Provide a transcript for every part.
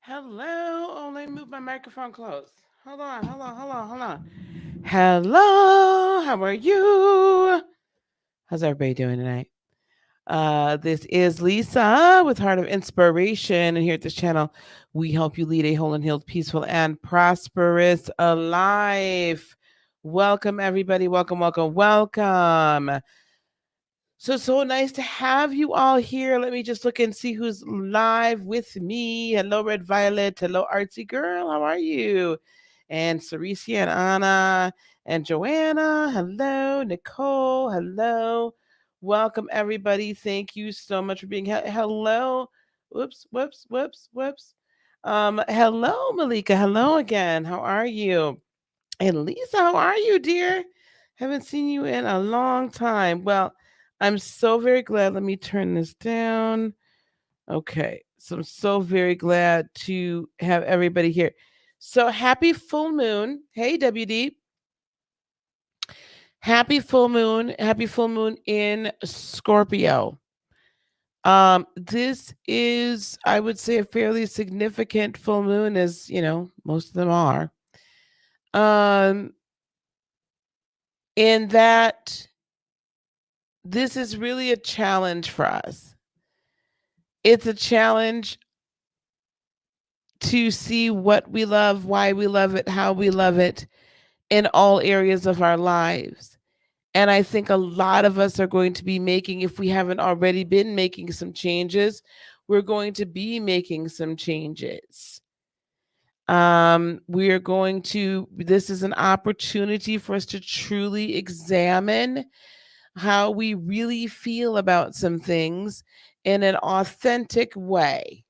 Hello. Oh, let me move my microphone close. Hold on. Hello. How are you? How's everybody doing tonight? This is Lisa with Heart of Inspiration, and here at this channel, we help you lead a whole and healed, peaceful, and prosperous life. Welcome, everybody. Welcome. So nice to have you all here. Let me just look and see who's live with me. Hello, Red Violet. Hello, Artsy Girl. How are you? And Cericia and Anna and Joanna. Hello, Nicole. Hello. Welcome, everybody. Thank you so much for being here. Hello. Whoops. Hello, Malika. Hello again. How are you? And Lisa, how are you, dear? Haven't seen you in a long time. Well, I'm so very glad. Let me turn this down. Okay. So I'm so very glad to have everybody here. So happy full moon. Hey, WD. Happy full moon. Happy full moon in Scorpio. This is, I would say, a fairly significant full moon, as most of them are. Um, in that this is really a challenge for us. It's a challenge to see what we love, why we love it, how we love it in all areas of our lives. And I think a lot of us are going to be making, if we haven't already been making some changes, we're going to be making some changes. This is an opportunity for us to truly examine how we really feel about some things in an authentic way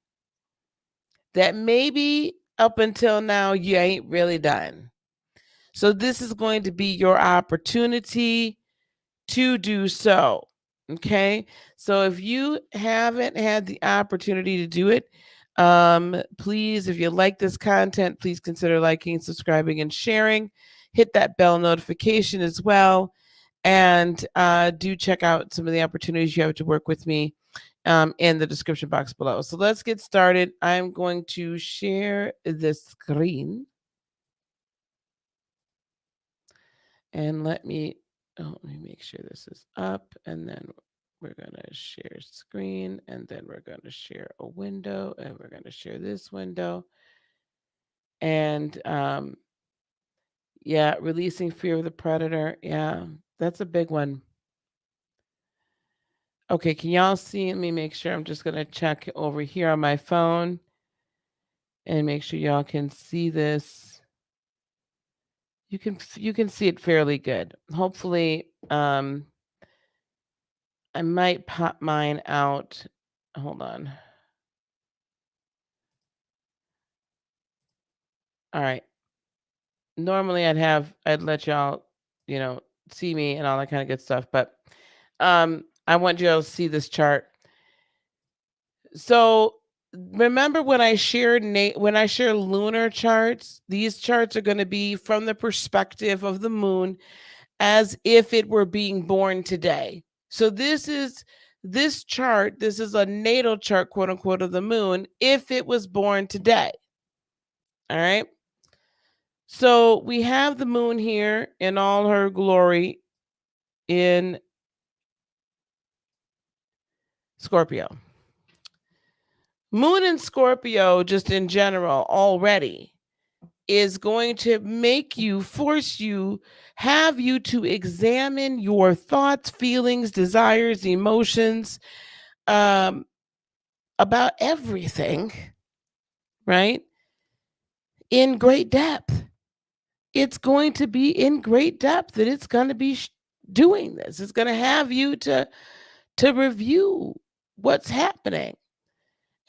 that maybe up until now you ain't really done. So this is going to be your opportunity to do so. Okay. So if you haven't had the opportunity to do it, please, if you like this content, please consider liking, subscribing, and sharing. Hit that bell notification as well. And do check out some of the opportunities you have to work with me in the description box below. So let's get started. I'm going to share the screen. And let me make sure this is up. And then we're going to share screen. And then we're going to share a window. And we're going to share this window. And yeah, releasing fear of the predator. Yeah, that's a big one. Okay, can y'all see? Let me make sure. I'm just going to check over here on my phone and make sure y'all can see this. You can see it fairly good. Hopefully, I might pop mine out. Hold on. All right. Normally I'd let y'all, see me and all that kind of good stuff, but I want y'all to see this chart. So remember when I share lunar charts, these charts are going to be from the perspective of the moon as if it were being born today. So this chart, this is a natal chart, quote unquote, of the moon if it was born today. All right. So we have the moon here in all her glory in Scorpio. Moon in Scorpio, just in general, already is going to have you to examine your thoughts, feelings, desires, emotions about everything, right? In great depth. It's going to be in great depth that it's going to be doing this. It's going to have you to review what's happening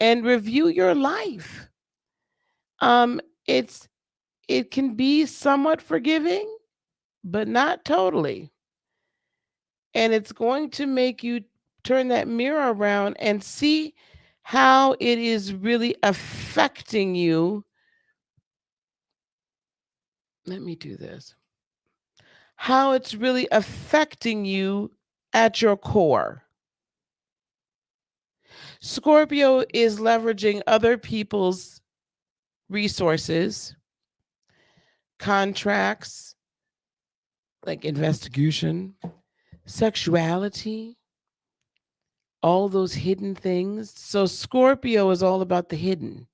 and review your life. It can be somewhat forgiving, but not totally. And it's going to make you turn that mirror around and see how it is really affecting you. Let me do this. How it's really affecting you at your core. Scorpio is leveraging other people's resources, contracts, like investigation, sexuality, all those hidden things. So Scorpio is all about the hidden.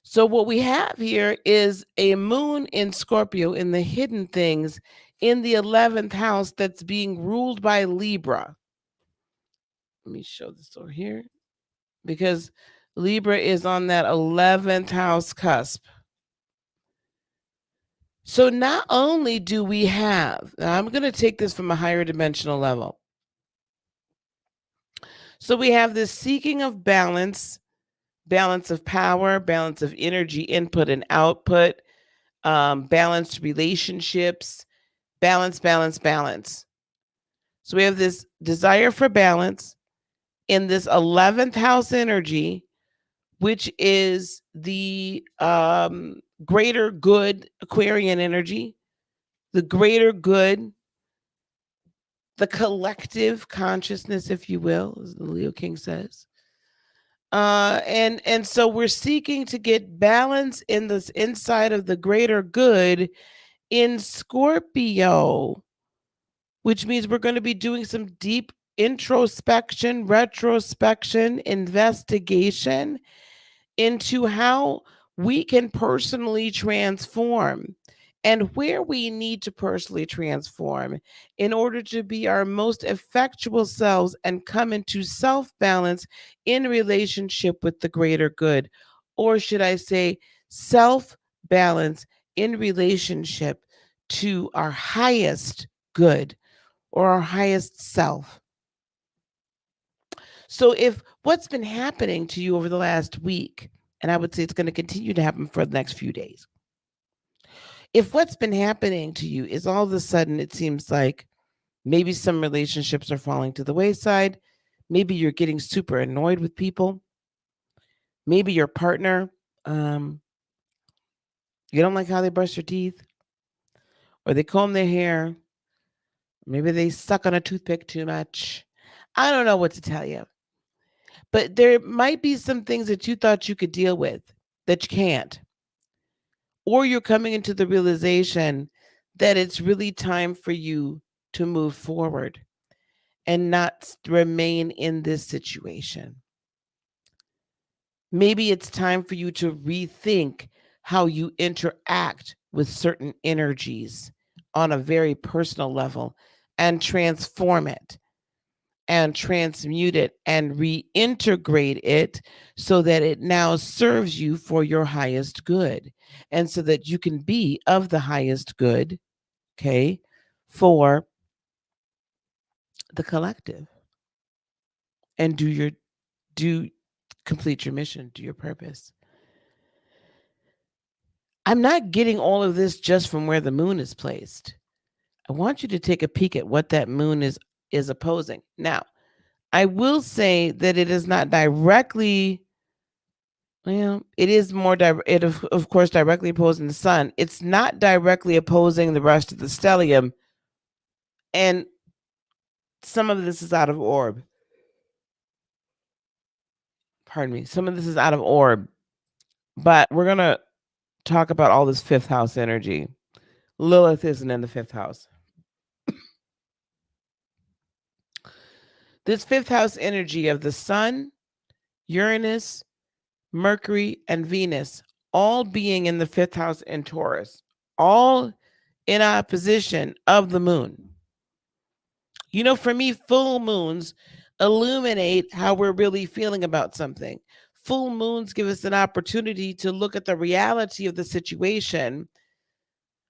So what we have here is a moon in Scorpio in the hidden things in the 11th house that's being ruled by Libra. Let me show this over here because Libra is on that 11th house cusp. So not only do we have, now I'm going to take this from a higher dimensional level. So we have this seeking of balance, balance of power, balance of energy input and output, balanced relationships, balance, balance, balance. So we have this desire for balance in this 11th house energy, which is the greater good Aquarian energy, the greater good, the collective consciousness, if you will, as the Leo King says. And so we're seeking to get balance in this inside of the greater good in Scorpio, which means we're going to be doing some deep introspection, retrospection, investigation into how we can personally transform and where we need to personally transform in order to be our most effectual selves and come into self balance in relationship with the greater good. Or should I say, self balance in relationship to our highest good or our highest self. So, if what's been happening to you over the last week, and I would say it's going to continue to happen for the next few days, if what's been happening to you is all of a sudden it seems like maybe some relationships are falling to the wayside, maybe you're getting super annoyed with people, maybe your partner, you don't like how they brush their teeth, or they comb their hair, maybe they suck on a toothpick too much. I don't know what to tell you. But there might be some things that you thought you could deal with that you can't. Or you're coming into the realization that it's really time for you to move forward and not remain in this situation. Maybe it's time for you to rethink how you interact with certain energies on a very personal level and transform it and transmute it and reintegrate it so that it now serves you for your highest good and so that you can be of the highest good, okay, for the collective and do complete your mission, do your purpose. I'm not getting all of this just from where the moon is placed. I want you to take a peek at what that moon is opposing. Now, I will say that it is not directly, well, it is more it of course directly opposing the sun. It's not directly opposing the rest of the stellium, and some of this is out of orb. Pardon me. Some of this is out of orb, but we're gonna talk about all this fifth house energy. Lilith isn't in the fifth house. This fifth house energy of the sun, Uranus, Mercury, and Venus, all being in the fifth house in Taurus, all in opposition of the moon. You know, for me, full moons illuminate how we're really feeling about something. Full moons give us an opportunity to look at the reality of the situation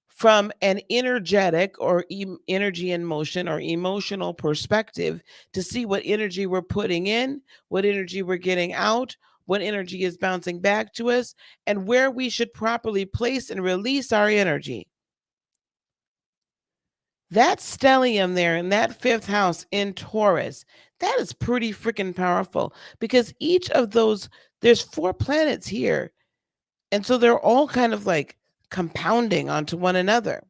from an energetic or energy in motion or emotional perspective to see what energy we're putting in, what energy we're getting out, what energy is bouncing back to us, and where we should properly place and release our energy. That stellium there in that fifth house in Taurus, that is pretty freaking powerful because each of those, there's 4 planets here. And so they're all kind of like compounding onto one another.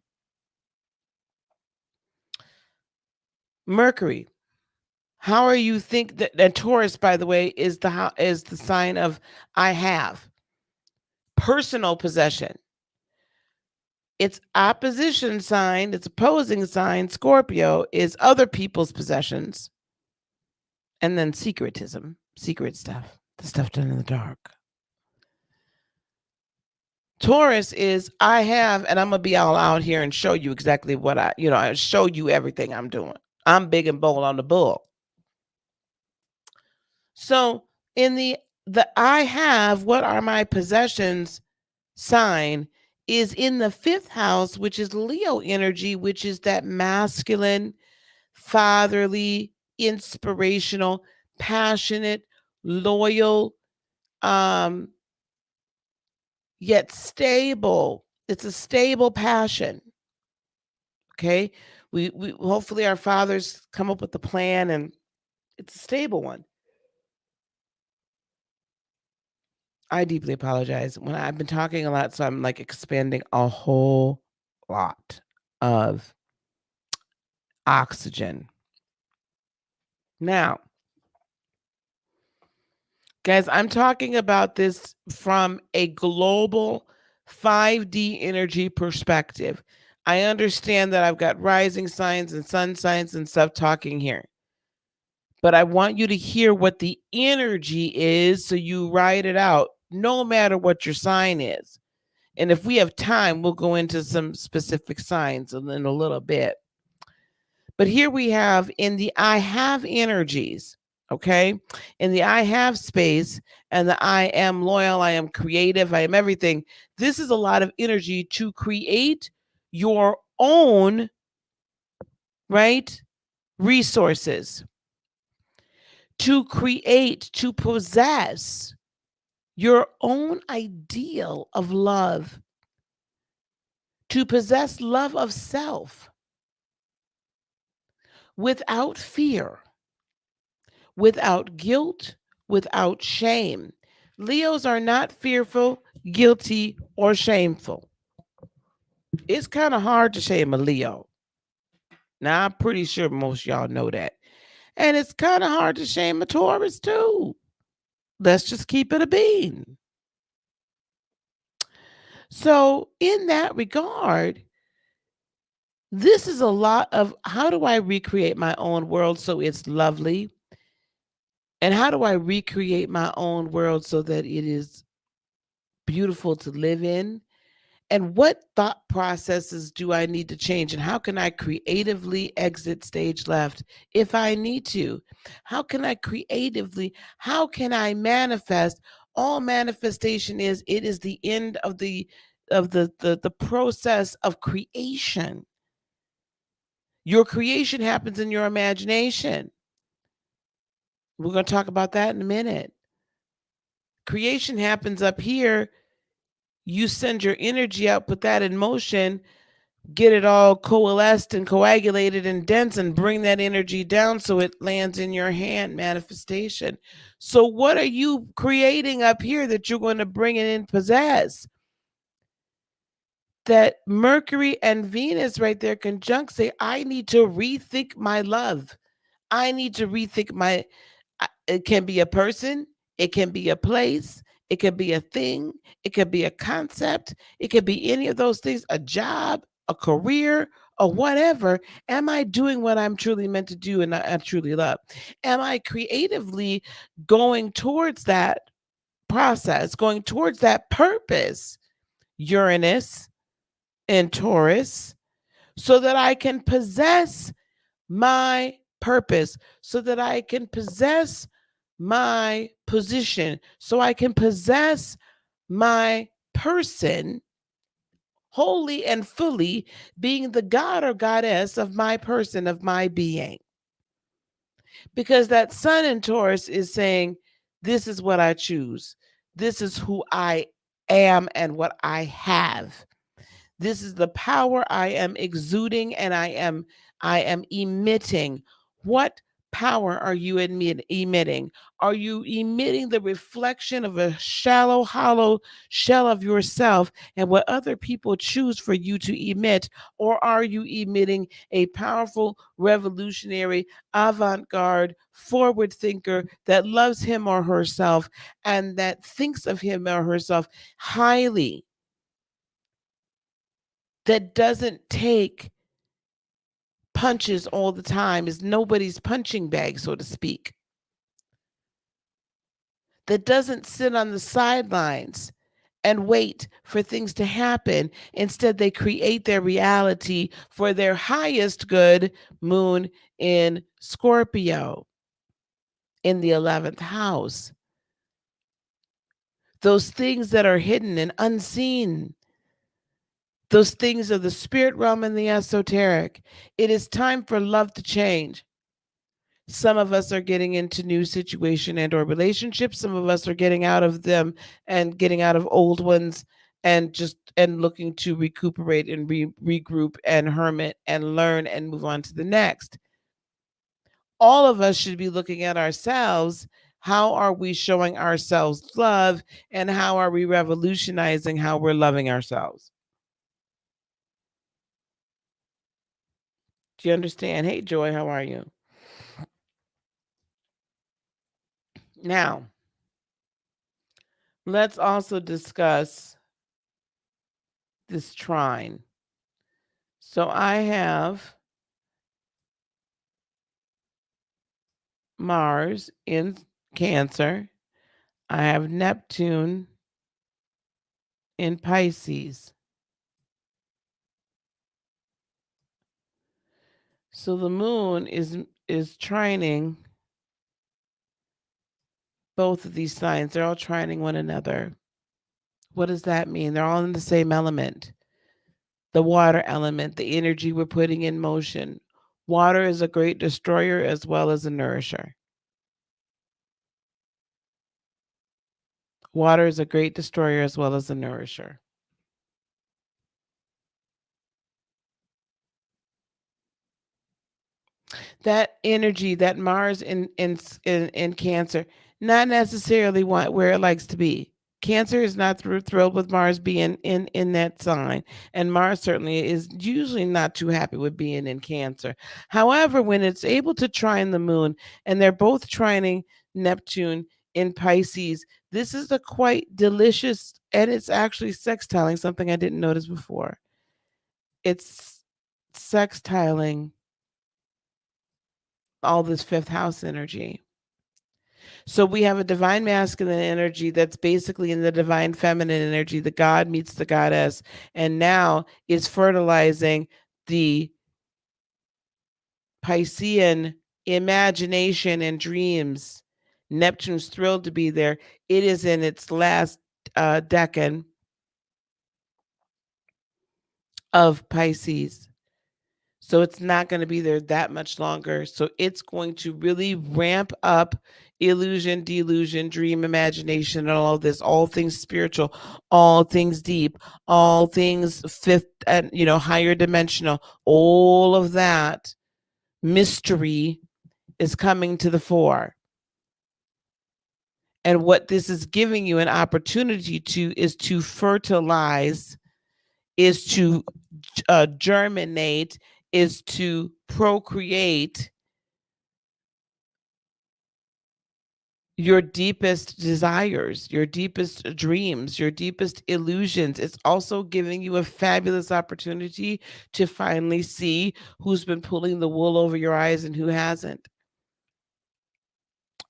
Mercury. How are you think that Taurus, by the way, is the sign of I have. personal possession. Its opposition sign, its opposing sign, Scorpio, is other people's possessions. And then secretism, secret stuff, the stuff done in the dark. Taurus is I have, and I'm going to be all out here and show you exactly what I show you everything I'm doing. I'm big and bold on the bull. So in the I have, what are my possessions sign is in the 5th house, which is Leo energy, which is that masculine, fatherly, inspirational, passionate, loyal, yet stable. It's a stable passion. Okay. We hopefully our fathers come up with a plan and it's a stable one. I deeply apologize. When I've been talking a lot, so I'm like expanding a whole lot of oxygen. Now, guys, I'm talking about this from a global 5D energy perspective. I understand that I've got rising signs and sun signs and stuff talking here. But I want you to hear what the energy is so you write it out, no matter what your sign is. And if we have time, we'll go into some specific signs in a little bit. But here we have in the I have energies, okay? In the I have space and the I am loyal, I am creative, I am everything. This is a lot of energy to create your own, right, resources, to create, to possess your own ideal of love, to possess love of self without fear, without guilt, without shame. Leos are not fearful, guilty, or shameful. It's kind of hard to shame a Leo. Now, I'm pretty sure most of y'all know that. And it's kind of hard to shame a Taurus, too. Let's just keep it a bean. So, in that regard, this is a lot of how do I recreate my own world so it's lovely? And how do I recreate my own world so that it is beautiful to live in? And what thought processes do I need to change? And how can I creatively exit stage left if I need to? How can I manifest? All manifestation is, it is the end of the process of creation. Your creation happens in your imagination. We're going to talk about that in a minute. Creation happens up here. You send your energy out, put that in motion, get it all coalesced and coagulated and dense, and bring that energy down so it lands in your hand, manifestation. So what are you creating up here that you're going to bring it in, possess? That Mercury and Venus right there conjunct say, I need to rethink my love. I need to rethink my, it can be a person, it can be a place, it could be a thing, it could be a concept, it could be any of those things, a job, a career, or whatever. Am I doing what I'm truly meant to do and I truly love? Am I creatively going towards that process, going towards that purpose, Uranus and Taurus, so that I can possess my purpose, so that I can possess my position, so I can possess my person wholly and fully, being the god or goddess of my person, of my being. Because that sun in Taurus is saying, this is what I choose. This is who I am and what I have. This is the power I am exuding and I am emitting. What power are you emitting? Are you emitting the reflection of a shallow, hollow shell of yourself and what other people choose for you to emit? Or are you emitting a powerful, revolutionary, avant garde, forward thinker that loves him or herself and that thinks of him or herself highly, that doesn't take punches all the time, is nobody's punching bag, so to speak, that doesn't sit on the sidelines and wait for things to happen. Instead, they create their reality for their highest good, moon in Scorpio in the 11th house. Those things that are hidden and unseen, those things of the spirit realm and the esoteric. It is time for love to change. Some of us are getting into new situation and or relationships. Some of us are getting out of them and getting out of old ones and just and looking to recuperate and regroup and hermit and learn and move on to the next. All of us should be looking at ourselves. How are we showing ourselves love, and how are we revolutionizing how we're loving ourselves? Do you understand? Hey, Joy, how are you? Now, let's also discuss this trine. So I have Mars in Cancer. I have Neptune in Pisces. So the moon is trining both of these signs. They're all trining one another. What does that mean? They're all in the same element. The water element, the energy we're putting in motion. Water is a great destroyer as well as a nourisher. Water is a great destroyer as well as a nourisher. That energy, that Mars in Cancer, not necessarily where it likes to be. Cancer is not thrilled with Mars being in that sign, and Mars certainly is usually not too happy with being in Cancer. However, when it's able to trine the moon, and they're both trining Neptune in Pisces, this is a quite delicious, and it's actually sextiling, something I didn't notice before. It's sextiling all this fifth house energy. So we have a divine masculine energy that's basically in the divine feminine energy. The God meets the goddess, and now is fertilizing the Piscean imagination and dreams. Neptune's thrilled to be there. It is in its last decan of Pisces. So it's not going to be there that much longer. So it's going to really ramp up illusion, delusion, dream, imagination, and all of this, all things spiritual, all things deep, all things fifth and higher dimensional. All of that mystery is coming to the fore. And what this is giving you an opportunity to is to fertilize, is to germinate, is to procreate your deepest desires, your deepest dreams, your deepest illusions. It's also giving you a fabulous opportunity to finally see who's been pulling the wool over your eyes and who hasn't.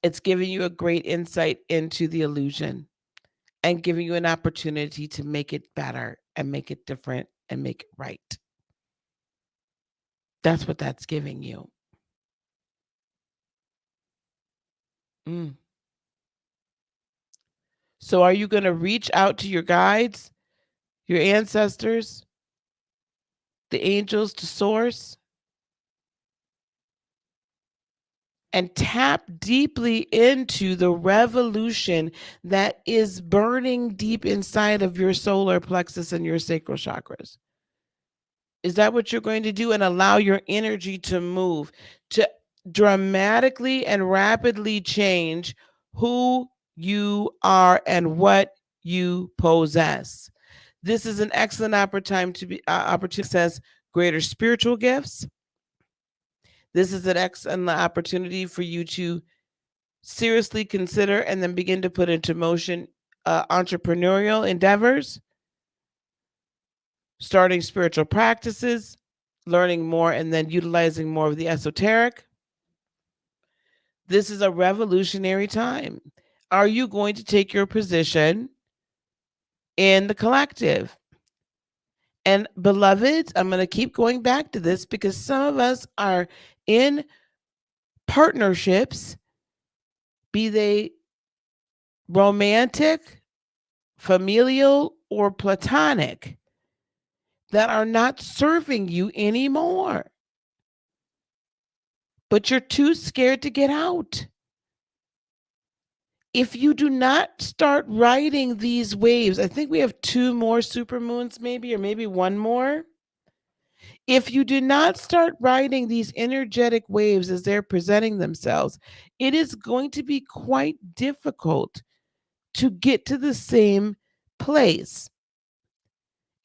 It's giving you a great insight into the illusion and giving you an opportunity to make it better and make it different and make it right. That's what that's giving you. Mm. So are you going to reach out to your guides, your ancestors, the angels, to source and tap deeply into the revolution that is burning deep inside of your solar plexus and your sacral chakras? Is that what you're going to do? And allow your energy to move, to dramatically and rapidly change who you are and what you possess. This is an excellent opportunity to access greater spiritual gifts. This is an excellent opportunity for you to seriously consider and then begin to put into motion entrepreneurial endeavors, starting spiritual practices, learning more, and then utilizing more of the esoteric. This is a revolutionary time. Are you going to take your position in the collective? And beloveds, I'm going to keep going back to this because some of us are in partnerships, be they romantic, familial, or platonic, that are not serving you anymore. But you're too scared to get out. If you do not start riding these waves, I think we have 2 more supermoons, maybe, or maybe 1 more. If you do not start riding these energetic waves as they're presenting themselves, it is going to be quite difficult to get to the same place.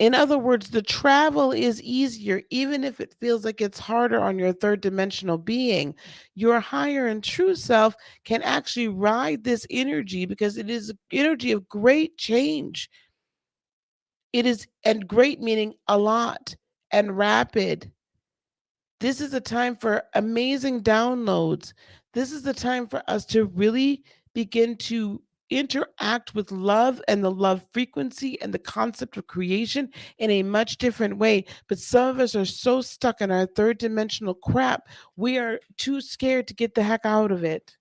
In other words, the travel is easier, even if it feels like it's harder on your third dimensional being. Your higher and true self can actually ride this energy because it is energy of great change. It is, and great meaning a lot, and rapid. This is a time for amazing downloads. This is the time for us to really begin to interact with love and the love frequency and the concept of creation in a much different way. But some of us are so stuck in our third dimensional crap, we are too scared to get the heck out of it.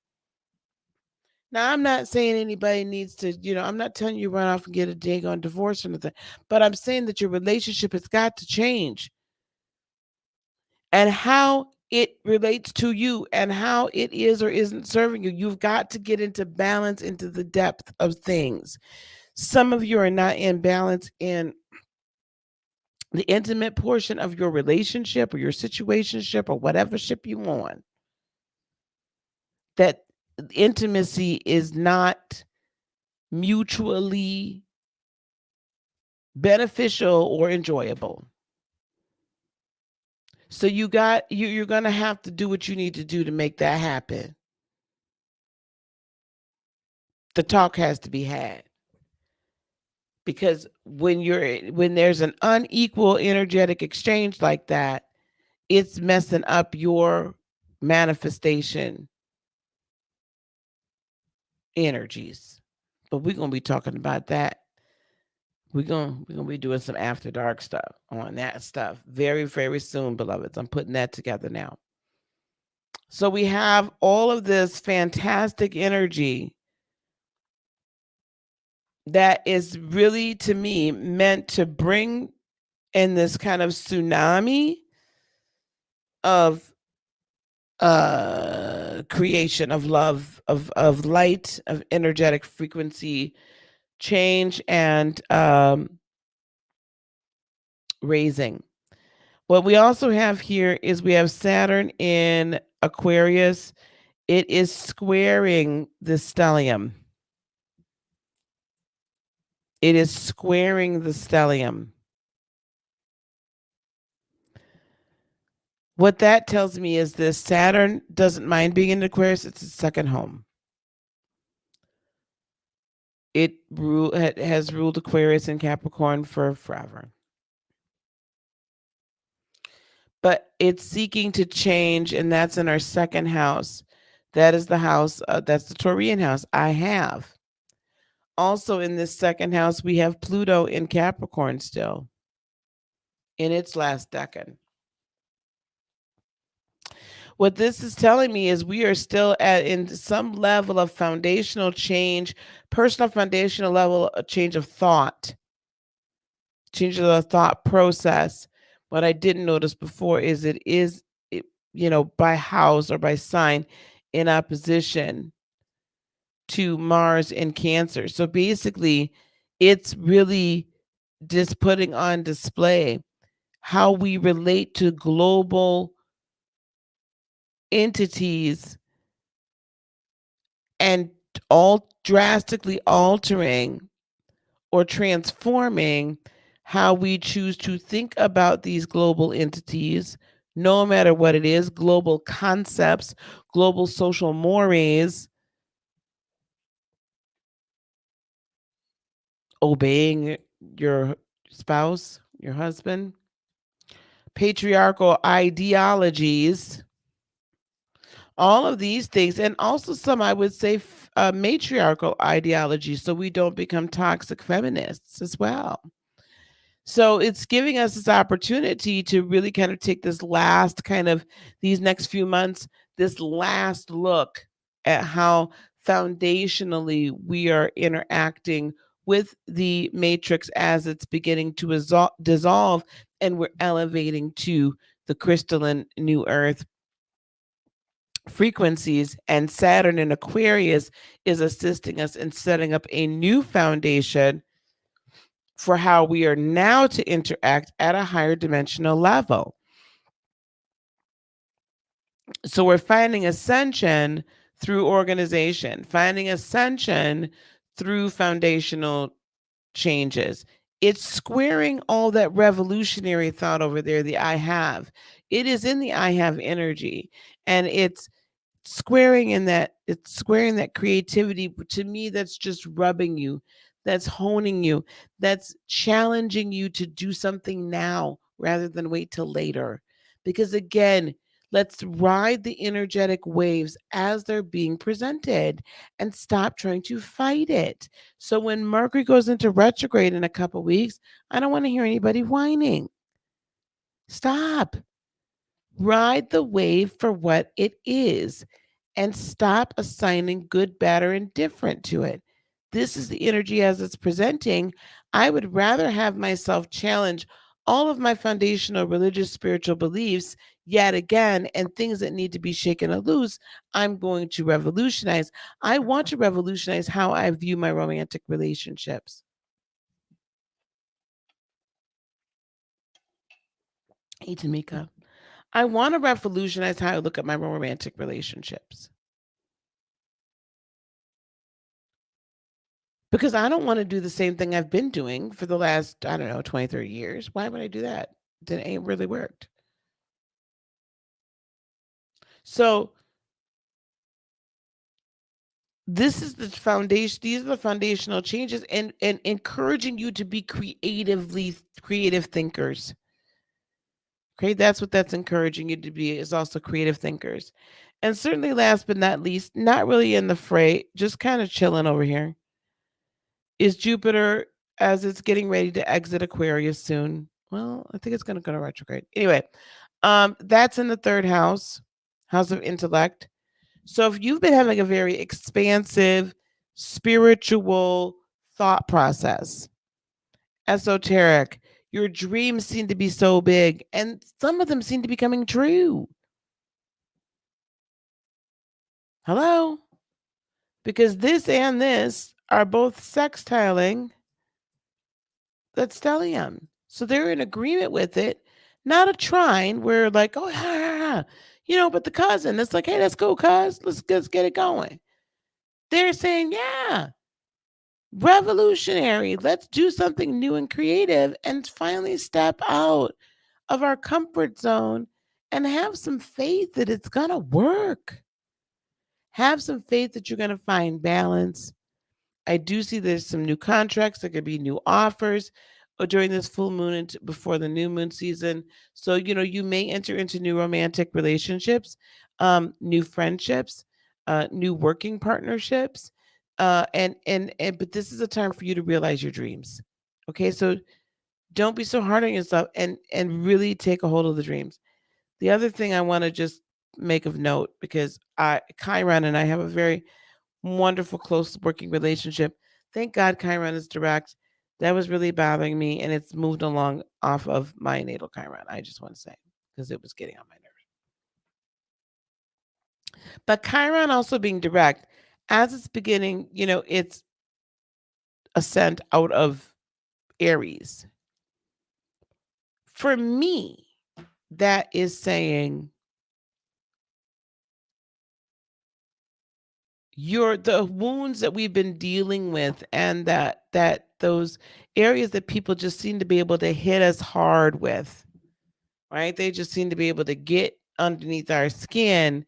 Now, I'm not saying anybody needs to, I'm not telling you run off and get a daggone divorce or nothing, but I'm saying that your relationship has got to change. And how it relates to you and how it is or isn't serving you. You've got to get into balance, into the depth of things. Some of you are not in balance in the intimate portion of your relationship or your situationship or whatever ship you on. That intimacy is not mutually beneficial or enjoyable. So you're going to have to do what you need to do to make that happen. The talk has to be had. Because when there's an unequal energetic exchange like that, it's messing up your manifestation energies. But we're going to be talking about that. We're going to be doing some after dark stuff on that stuff very, very soon, beloveds. I'm putting that together now. So we have all of this fantastic energy that is really, to me, meant to bring in this kind of tsunami of creation, of love, of light, of energetic frequency change, and raising. What we also have here is we have Saturn in Aquarius. It is squaring the stellium. It is squaring the stellium. What that tells me is this: Saturn doesn't mind being in Aquarius. It's its second home. It has ruled Aquarius and Capricorn for forever. But it's seeking to change, and that's in our second house. That is the house, that's the Taurian house I have. Also in this second house, we have Pluto in Capricorn still in its last decan. What this is telling me is we are still in some level of foundational change, personal foundational level of change of thought, change of the thought process. What I didn't notice before is it, by house or by sign in opposition to Mars in Cancer. So basically, it's really just putting on display how we relate to global entities and all drastically altering or transforming how we choose to think about these global entities, no matter what it is, global concepts, global social mores, obeying your spouse, your husband, patriarchal ideologies, all of these things, and also some, I would say, matriarchal ideologies, so we don't become toxic feminists as well. So it's giving us this opportunity to really kind of take this last kind of these next few months, this last look at how foundationally we are interacting with the matrix as it's beginning to dissolve and we're elevating to the crystalline new earth frequencies, and Saturn in Aquarius is assisting us in setting up a new foundation for how we are now to interact at a higher dimensional level. So we're finding ascension through organization, finding ascension through foundational changes. It's squaring all that revolutionary thought over there, the I have. It is in the I have energy, and it's squaring that creativity. To me, that's just rubbing you, that's honing you, that's challenging you to do something now rather than wait till later. Because again, let's ride the energetic waves as they're being presented and stop trying to fight it. So when Mercury goes into retrograde in a couple weeks, I don't want to hear anybody whining. Stop. Ride the wave for what it is and stop assigning good, bad, or indifferent to it. This is the energy as it's presenting. I would rather have myself challenge all of my foundational religious, spiritual beliefs yet again, and things that need to be shaken or loose. I'm going to revolutionize. I want to revolutionize how I view my romantic relationships. Hey, Tamika. I want to revolutionize how I look at my romantic relationships. Because I don't want to do the same thing I've been doing for the last, I don't know, 20, 30 years. Why would I do that? It ain't really worked. So this is the foundation. These are the foundational changes and encouraging you to be creative thinkers. Okay, that's what that's encouraging you to be, is also creative thinkers. And certainly last but not least, not really in the fray, just kind of chilling over here, is Jupiter as it's getting ready to exit Aquarius soon. Well, I think it's going to go to retrograde. Anyway, that's in the third house, house of intellect. So if you've been having a very expansive spiritual thought process, esoteric, your dreams seem to be so big, and some of them seem to be coming true. Hello? Because this and this are both sextiling that stellium. So they're in agreement with it, not a trine where like, oh, but the cousin, it's like, hey, let's go, cuz. Let's get it going. They're saying, yeah, revolutionary. Let's do something new and creative and finally step out of our comfort zone and have some faith that it's going to work. Have some faith that you're going to find balance. I do see there's some new contracts. There could be new offers during this full moon and before the new moon season. So, you may enter into new romantic relationships, new friendships, new working partnerships. But this is a time for you to realize your dreams. Okay. So don't be so hard on yourself and really take a hold of the dreams. The other thing I want to just make of note, because Chiron and I have a very wonderful, close working relationship. Thank God Chiron is direct. That was really bothering me, and it's moved along off of my natal Chiron. I just want to say, because it was getting on my nerves. But Chiron also being direct, as it's beginning, its ascent out of Aries. For me, that is saying the wounds that we've been dealing with, and that those areas that people just seem to be able to hit us hard with, right? They just seem to be able to get underneath our skin,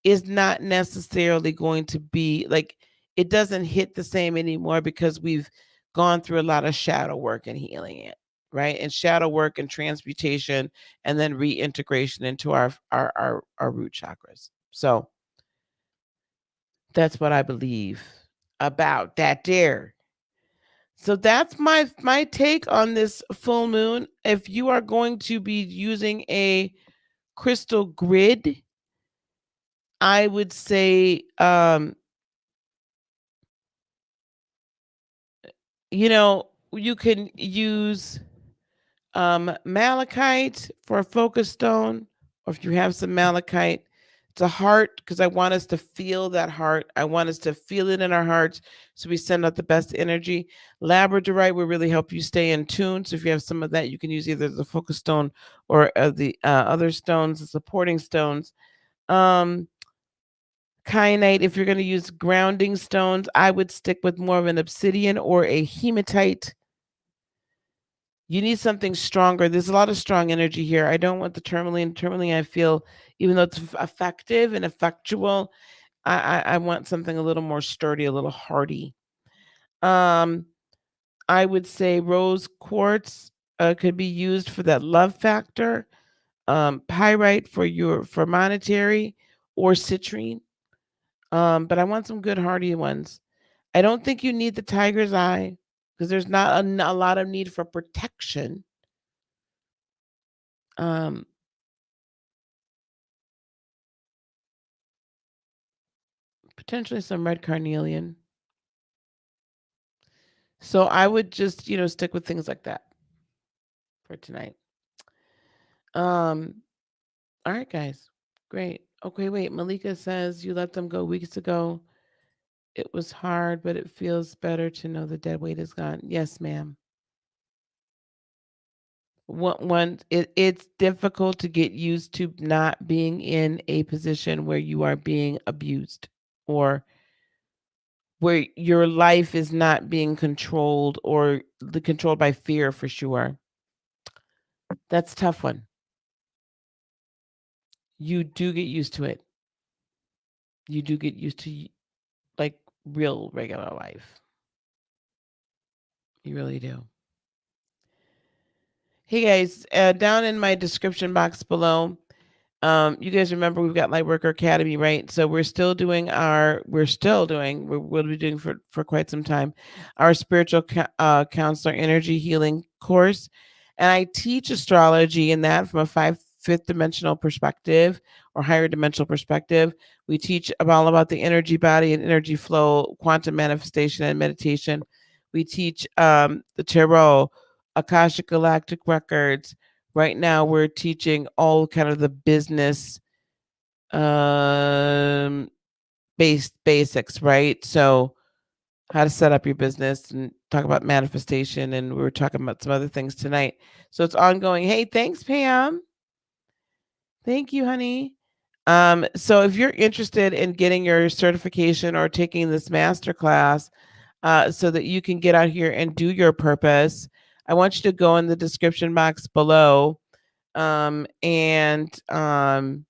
is not necessarily going to be like, it doesn't hit the same anymore because we've gone through a lot of shadow work and healing it, right? And shadow work and transmutation, and then reintegration into our root chakras. So that's what I believe about that there. So that's my take on this full moon. If you are going to be using a crystal grid, I would say you can use malachite for a focus stone, or if you have some malachite, it's a heart, because I want us to feel that heart. I want us to feel it in our hearts, so we send out the best energy. Labradorite will really help you stay in tune. So if you have some of that, you can use either the focus stone or the other stones, the supporting stones. Kyanite, if you're going to use grounding stones, I would stick with more of an obsidian or a hematite. You need something stronger. There's a lot of strong energy here. I don't want the tourmaline. Tourmaline, I feel, even though it's effective and effectual, I want something a little more sturdy, a little hardy. I would say rose quartz could be used for that love factor. Pyrite for monetary, or citrine. But I want some good hardy ones. I don't think you need the tiger's eye, because there's not a lot of need for protection. Potentially some red carnelian. So I would just, stick with things like that for tonight. All right, guys. Great. Okay, wait. Malika says you let them go weeks ago. It was hard, but it feels better to know the dead weight is gone. Yes, ma'am. It's difficult to get used to not being in a position where you are being abused, or where your life is not being controlled, or controlled by fear, for sure. That's a tough one. You do get used to it. You do get used to like real regular life. You really do. Hey guys, down in my description box below, you guys remember we've got Lightworker Academy, right? So we'll be doing for quite some time, our spiritual counselor energy healing course. And I teach astrology in that from a fifth dimensional perspective, or higher dimensional perspective. We teach all about the energy body and energy flow, quantum manifestation and meditation. We teach the tarot, Akashic Galactic Records. Right now we're teaching all kind of the business based basics, right? So how to set up your business, and talk about manifestation, and we were talking about some other things tonight. So it's ongoing. Hey, thanks, Pam. Thank you, honey. So if you're interested in getting your certification or taking this master class, so that you can get out here and do your purpose, I want you to go in the description box below. And I'm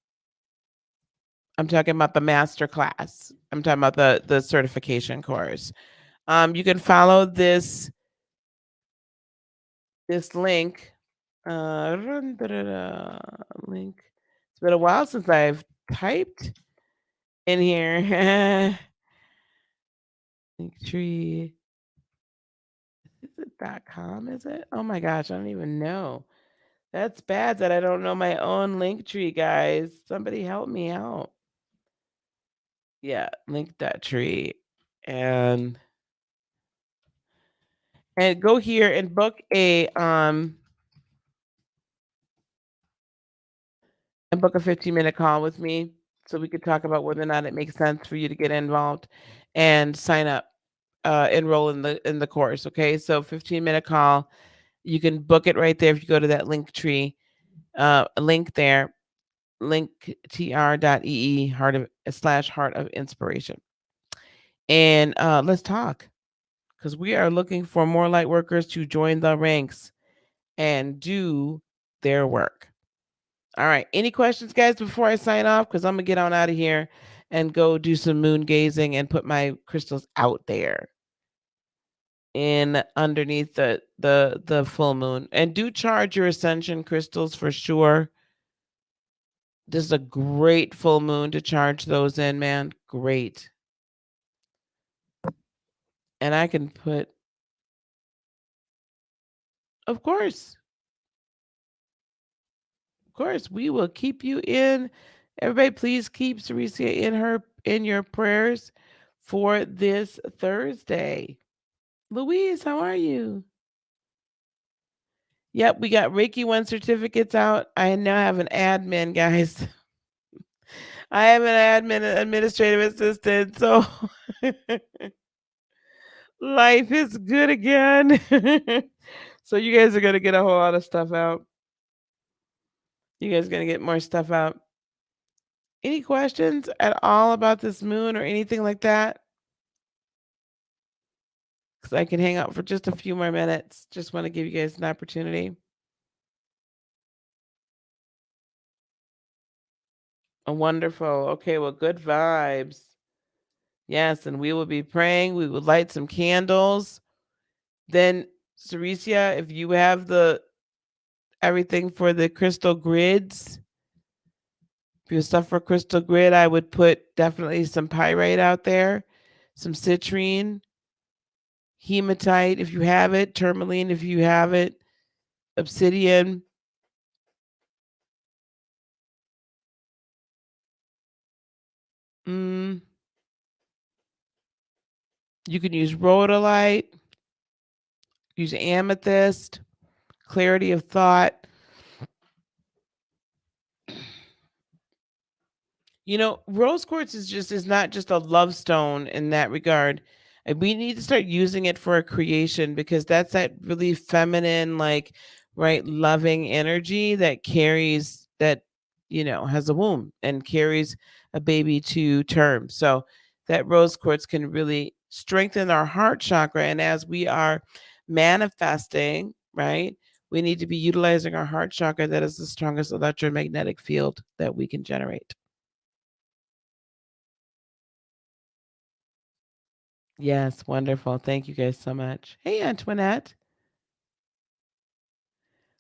talking about the master class. I'm talking about the certification course. You can follow this link. Link. It's been a while since I've typed in here. Linktree. Is it .com? Is it? Oh my gosh, I don't even know. That's bad that I don't know my own Linktree, guys. Somebody help me out. Yeah, link.tree. And go here and book a 15-minute call with me, so we could talk about whether or not it makes sense for you to get involved and sign up, enroll in the course. Okay, so 15-minute call. You can book it right there if you go to that Linktree link there, linktr.ee /heart of inspiration. and let's talk, because we are looking for more light workers to join the ranks and do their work. All right. Any questions, guys, before I sign off? Because I'm going to get on out of here and go do some moon gazing and put my crystals out there in underneath the full moon. And do charge your ascension crystals for sure. This is a great full moon to charge those in, man. Great. And I can put, of course, we will keep you in. Everybody, please keep Ceresia in your prayers for this Thursday. Louise, how are you? Yep, we got Reiki 1 certificates out. I now have an admin, guys. I have an administrative assistant, so life is good again. So you guys are going to get a whole lot of stuff out. You guys are going to get more stuff out. Any questions at all about this moon or anything like that? Because I can hang out for just a few more minutes. Just want to give you guys an opportunity. Wonderful. Okay, well, good vibes. Yes, and we will be praying. We will light some candles. Then, Ceresia, if you have everything for the crystal grids, if you stuff for crystal grid, I would put definitely some pyrite out there, some citrine, hematite if you have it, tourmaline if you have it, obsidian. You can use rhodolite, use amethyst, clarity of thought. You know, rose quartz is not just a love stone in that regard. We need to start using it for a creation, because that's that really feminine, like, right, loving energy that carries that, has a womb and carries a baby to term. So that rose quartz can really strengthen our heart chakra. And as we are manifesting, right, we need to be utilizing our heart chakra. That is the strongest electromagnetic field that we can generate. Yes, wonderful. Thank you guys so much. Hey, Antoinette.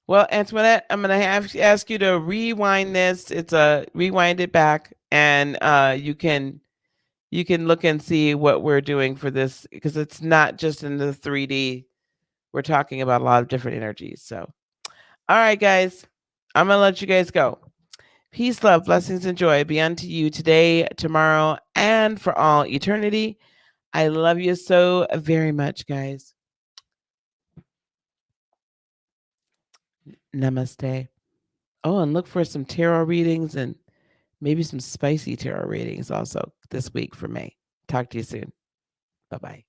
Well, Antoinette, I'm gonna ask you to rewind this. It's a rewind it back, and you can look and see what we're doing for this, because it's not just in the 3D. We're talking about a lot of different energies. So, all right, guys, I'm gonna let you guys go. Peace, love, blessings, and joy be unto you today, tomorrow, and for all eternity. I love you so very much, guys. Namaste. Oh, and look for some tarot readings and maybe some spicy tarot readings also this week for May. Talk to you soon. Bye-bye.